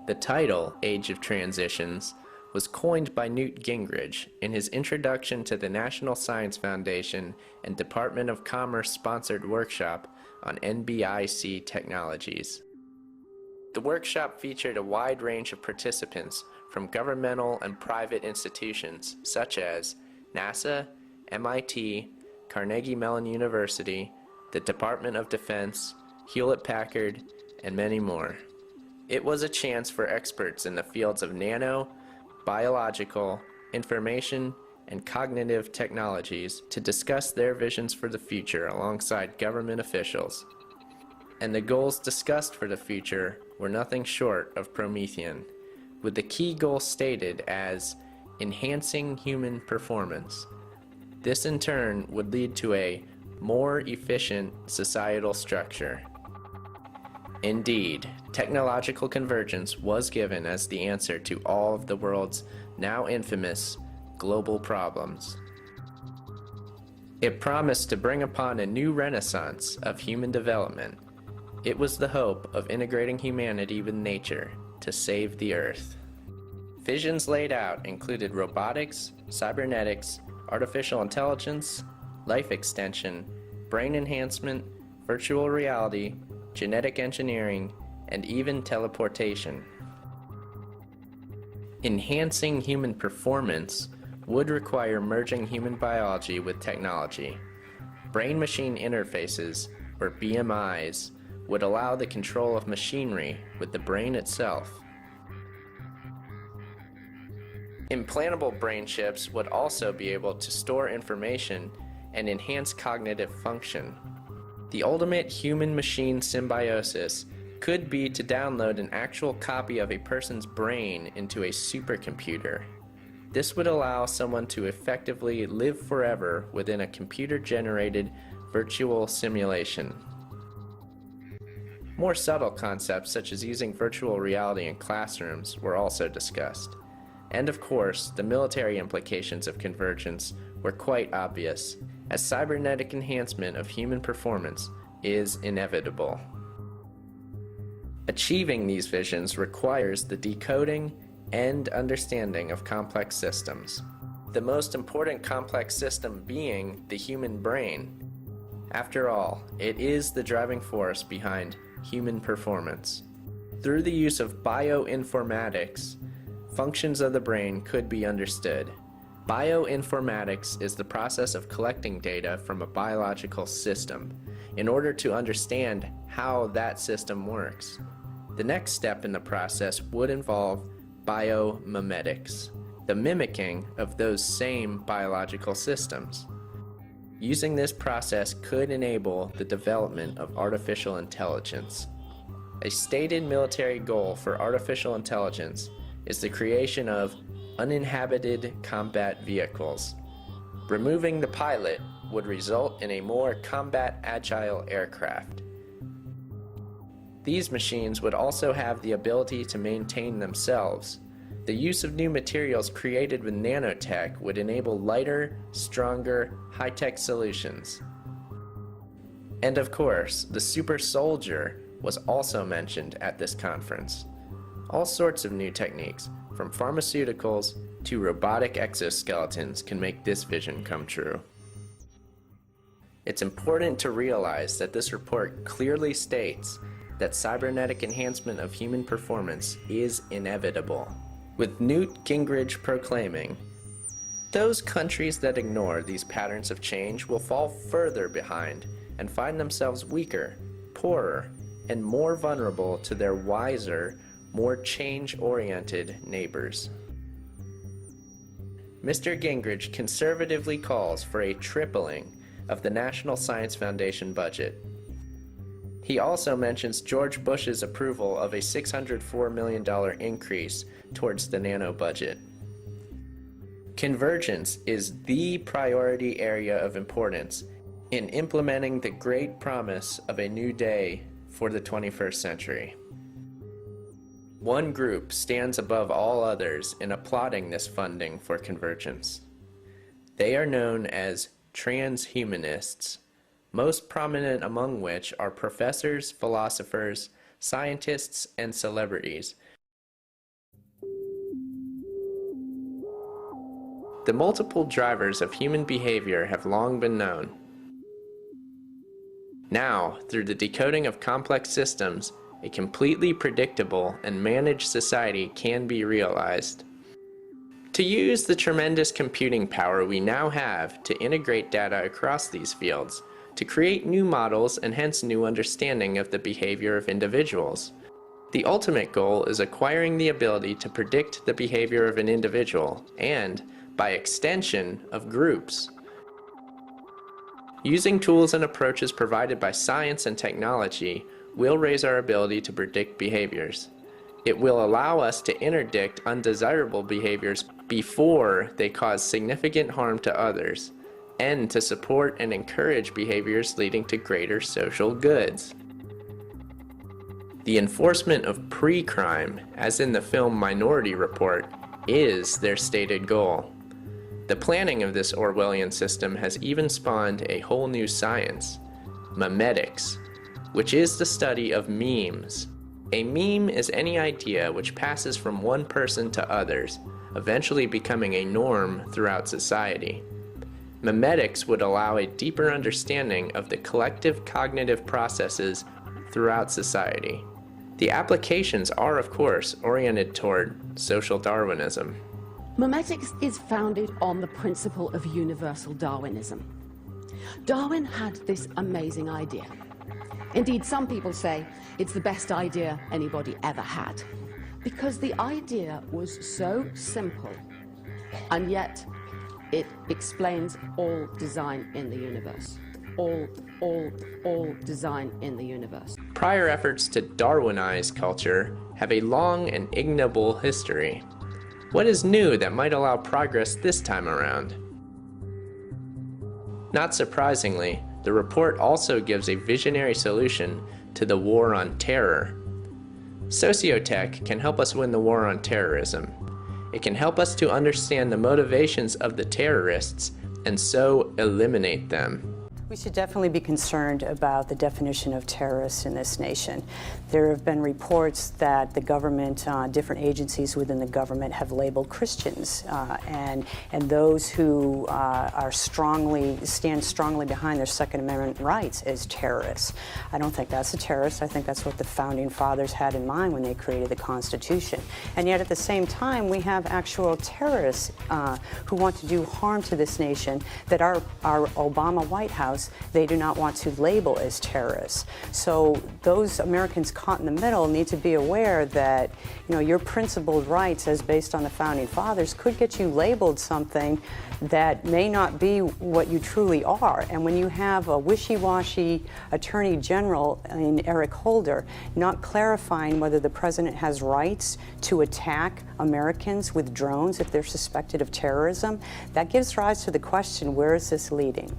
The title, Age of Transitions, was coined by Newt Gingrich in his introduction to the National Science Foundation and Department of Commerce sponsored workshop on NBIC technologies. The workshop featured a wide range of participants from governmental and private institutions such as NASA, MIT, Carnegie Mellon University, the Department of Defense, Hewlett-Packard, and many more. It was a chance for experts in the fields of nano, biological, information, and cognitive technologies to discuss their visions for the future alongside government officials. And the goals discussed for the future were nothing short of Promethean, with the key goal stated as enhancing human performance. This in turn would lead to a more efficient societal structure. Indeed, technological convergence was given as the answer to all of the world's now infamous global problems. It promised to bring upon a new renaissance of human development. It was the hope of integrating humanity with nature to save the Earth. Visions laid out included robotics, cybernetics, artificial intelligence, life extension, brain enhancement, virtual reality, genetic engineering, and even teleportation. Enhancing human performance would require merging human biology with technology. Brain-machine interfaces, or BMIs, would allow the control of machinery with the brain itself. Implantable brain chips would also be able to store information and enhance cognitive function. The ultimate human-machine symbiosis could be to download an actual copy of a person's brain into a supercomputer. This would allow someone to effectively live forever within a computer-generated virtual simulation. More subtle concepts such as using virtual reality in classrooms were also discussed. And of course, the military implications of convergence were quite obvious, as cybernetic enhancement of human performance is inevitable. Achieving these visions requires the decoding and understanding of complex systems, the most important complex system being the human brain. After all, it is the driving force behind human performance. Through the use of bioinformatics, functions of the brain could be understood. Bioinformatics is the process of collecting data from a biological system in order to understand how that system works. The next step in the process would involve biomimetics, the mimicking of those same biological systems. Using this process could enable the development of artificial intelligence. A stated military goal for artificial intelligence is the creation of uninhabited combat vehicles. Removing the pilot would result in a more combat-agile aircraft. These machines would also have the ability to maintain themselves. The use of new materials created with nanotech would enable lighter, stronger, high-tech solutions. And of course, the super soldier was also mentioned at this conference. All sorts of new techniques, from pharmaceuticals to robotic exoskeletons, can make this vision come true. It's important to realize that this report clearly states that cybernetic enhancement of human performance is inevitable, with Newt Gingrich proclaiming, "Those countries that ignore these patterns of change will fall further behind and find themselves weaker, poorer, and more vulnerable to their wiser, more change-oriented neighbors." Mr. Gingrich conservatively calls for a tripling of the National Science Foundation budget. He also mentions George Bush's approval of a $604 million increase towards the nano budget. Convergence is the priority area of importance in implementing the great promise of a new day for the 21st century. One group stands above all others in applauding this funding for convergence. They are known as transhumanists, most prominent among which are professors, philosophers, scientists, and celebrities The multiple drivers of human behavior have long been known. Now, through the decoding of complex systems, a completely predictable and managed society can be realized. To use the tremendous computing power we now have to integrate data across these fields, to create new models and hence new understanding of the behavior of individuals. The ultimate goal is acquiring the ability to predict the behavior of an individual and, by extension, of groups. Using tools and approaches provided by science and technology will raise our ability to predict behaviors. It will allow us to interdict undesirable behaviors before they cause significant harm to others, and to support and encourage behaviors leading to greater social goods. The enforcement of pre-crime, as in the film Minority Report, is their stated goal. The planning of this Orwellian system has even spawned a whole new science, memetics, which is the study of memes. A meme is any idea which passes from one person to others, eventually becoming a norm throughout society. Memetics would allow a deeper understanding of the collective cognitive processes throughout society. The applications are, of course, oriented toward social Darwinism. Memetics is founded on the principle of universal Darwinism. Darwin had this amazing idea. Indeed, some people say it's the best idea anybody ever had, because the idea was so simple, and yet it explains all design in the universe. All design in the universe. Prior efforts to Darwinize culture have a long and ignoble history. What is new that might allow progress this time around? Not surprisingly, the report also gives a visionary solution to the war on terror. Sociotech can help us win the war on terrorism. It can help us to understand the motivations of the terrorists and so eliminate them. We should definitely be concerned about the definition of terrorists in this nation. There have been reports that the government, different agencies within the government have labeled Christians and those who stand strongly behind their Second Amendment rights as terrorists. I don't think that's a terrorist. I think that's what the Founding Fathers had in mind when they created the Constitution. And yet at the same time, we have actual terrorists who want to do harm to this nation that our Obama White House, they do not want to label as terrorists. So those Americans caught in the middle need to be aware that, your principled rights as based on the Founding Fathers could get you labeled something that may not be what you truly are. And when you have a wishy-washy Attorney General in Eric Holder not clarifying whether the president has rights to attack Americans with drones if they're suspected of terrorism, that gives rise to the question, where is this leading?